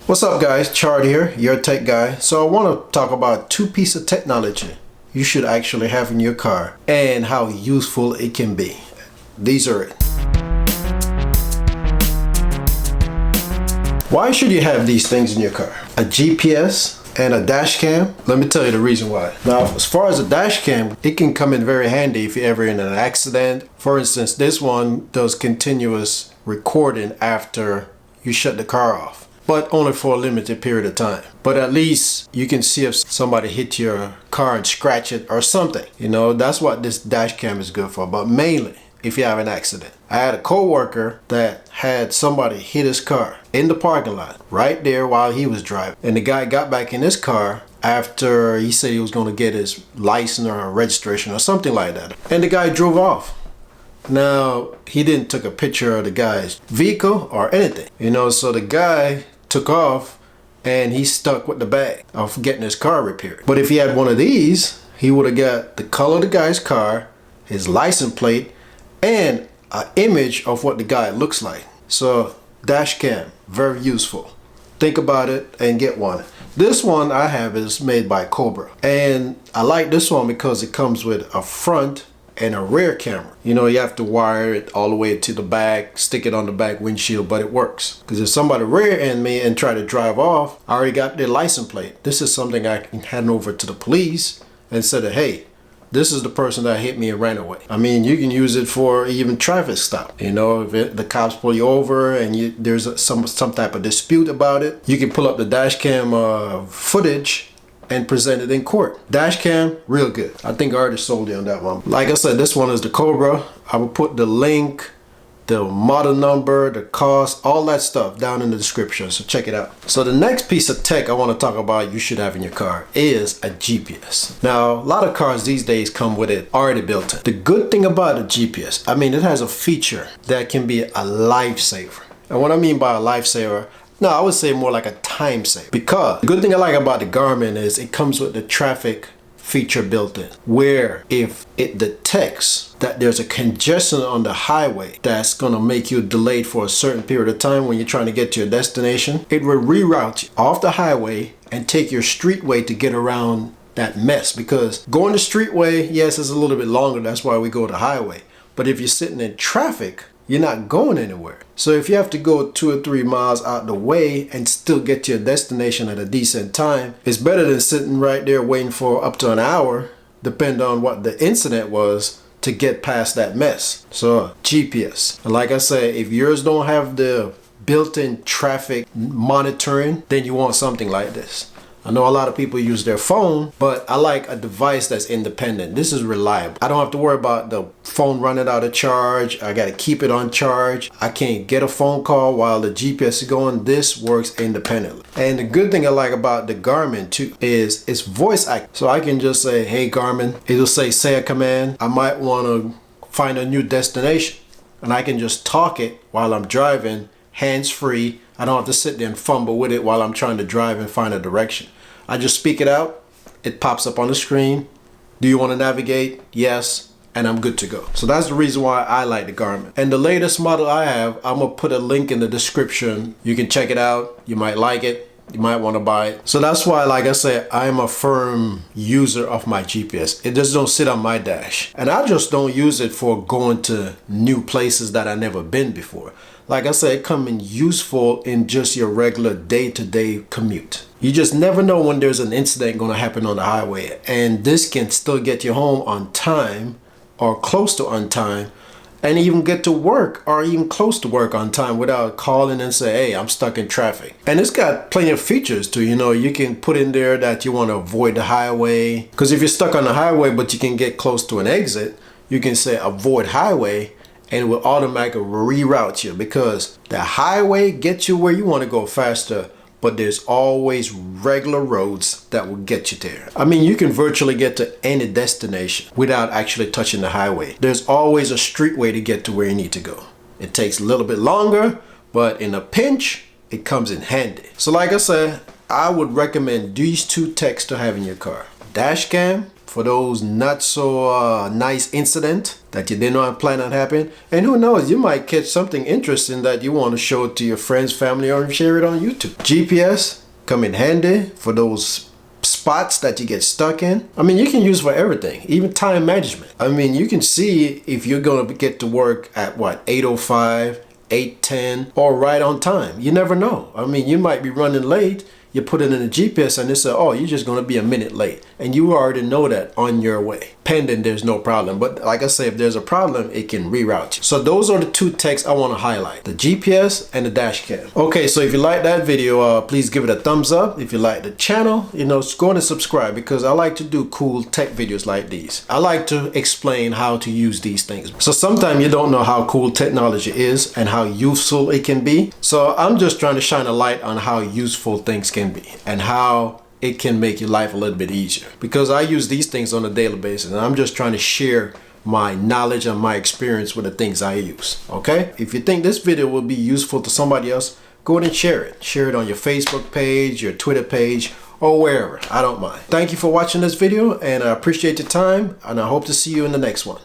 What's up guys, Chart here, your tech guy. So I want to talk about two pieces of technology you should actually have in your car and how useful it can be. These are it. Why should you have these things in your car? A GPS and a dash cam? Let me tell you the reason why. Now, as far as a dash cam, it can come in very handy if you're ever in an accident. For instance, this one does continuous recording after you shut the car off, but only for a limited period of time. But at least you can see if somebody hit your car and scratch it or something. You know, that's what this dash cam is good for, but mainly if you have an accident. I had a coworker that had somebody hit his car in the parking lot right there while he was driving. And the guy got back in his car after he said he was going to get his license or registration or something like that. And the guy drove off. Now, he didn't take a picture of the guy's vehicle or anything, you know, so the guy took off and he's stuck with the bag of getting his car repaired. But if he had one of these, he would have got the color of the guy's car, his license plate, and an image of what the guy looks like. So dash cam, very useful. Think about it and get one. This one I have is made by Cobra, and I like this one because it comes with a front and a rear camera. You know, you have to wire it all the way to the back, stick it on the back windshield, but it works. Because if somebody rear end me and try to drive off, I already got their license plate. This is something I can hand over to the police and say that, hey, this is the person that hit me and ran away. I mean, you can use it for even traffic stop. You know, if the cops pull you over and there's some type of dispute about it, you can pull up the dash cam footage and present it in court. Dash cam, real good. I think I already sold you on that one. Like I said, this one is the Cobra. I will put the link, the model number, the cost, all that stuff down in the description, so check it out. So the next piece of tech I want to talk about you should have in your car is a GPS. Now, a lot of cars these days come with it already built in. The good thing about a GPS, I mean, it has a feature that can be a lifesaver. And what I mean by a lifesaver, no, I would say more like a time saver. Because the good thing I like about the Garmin is it comes with the traffic feature built in, where if it detects that there's a congestion on the highway that's gonna make you delayed for a certain period of time when you're trying to get to your destination, it will reroute you off the highway and take your streetway to get around that mess. Because going the streetway, yes, is a little bit longer, that's why we go to highway. But if you're sitting in traffic, you're not going anywhere. So if you have to go 2 or 3 miles out the way and still get to your destination at a decent time, it's better than sitting right there waiting for up to an hour, depending on what the incident was, to get past that mess. So GPS. And like I said, if yours don't have the built-in traffic monitoring, then you want something like this. I know a lot of people use their phone, but I like a device that's independent. This is reliable. I don't have to worry about the phone running out of charge. I got to keep it on charge. I can't get a phone call while the GPS is going. This works independently. And the good thing I like about the Garmin too is it's voice active. So I can just say, hey Garmin, it'll say a command. I might want to find a new destination. And I can just talk it while I'm driving, hands-free. I don't have to sit there and fumble with it while I'm trying to drive and find a direction. I just speak it out, it pops up on the screen. Do you want to navigate? Yes, and I'm good to go. So that's the reason why I like the Garmin. And the latest model I have, I'm gonna put a link in the description. You can check it out, you might like it, you might want to buy it. So that's why, like I said, I'm a firm user of my GPS. It just don't sit on my dash. And I just don't use it for going to new places that I've never been before. Like I said, it comes in useful in just your regular day-to-day commute. You just never know when there's an incident going to happen on the highway, and this can still get you home on time or close to on time, and even get to work or even close to work on time without calling and say, hey, I'm stuck in traffic. And it's got plenty of features too. You know, you can put in there that you want to avoid the highway, because if you're stuck on the highway but you can get close to an exit, you can say avoid highway, and it will automatically reroute you, because the highway gets you where you want to go faster, but there's always regular roads that will get you there. I mean, you can virtually get to any destination without actually touching the highway. There's always a streetway to get to where you need to go. It takes a little bit longer, but in a pinch, it comes in handy. So like I said, I would recommend these two techs to have in your car. Dash cam for those not so nice incident that you did not plan on happening. And who knows, you might catch something interesting that you want to show it to your friends, family, or share it on YouTube. GPS come in handy for those spots that you get stuck in. I mean, you can use for everything, even time management. I mean, you can see if you're going to get to work at what, 8:05, 8:10, or right on time. You never know. I mean, you might be running late. You put it in the GPS and it says, oh, you're just going to be a minute late. And you already know that on your way. Pending, there's no problem. But like I say, if there's a problem, it can reroute you. So those are the two techs I want to highlight, the GPS and the dash cam. Okay, so if you like that video, please give it a thumbs up. If you like the channel, go and subscribe, because I like to do cool tech videos like these. I like to explain how to use these things. So sometimes you don't know how cool technology is and how useful it can be. So I'm just trying to shine a light on how useful things can be and how it can make your life a little bit easier, because I use these things on a daily basis and I'm just trying to share my knowledge and my experience with the things I use. Okay, if you think this video will be useful to somebody else, go ahead and share it. Share it on your Facebook page, your Twitter page, or wherever. I don't mind. Thank you for watching this video, and I appreciate your time, and I hope to see you in the next one.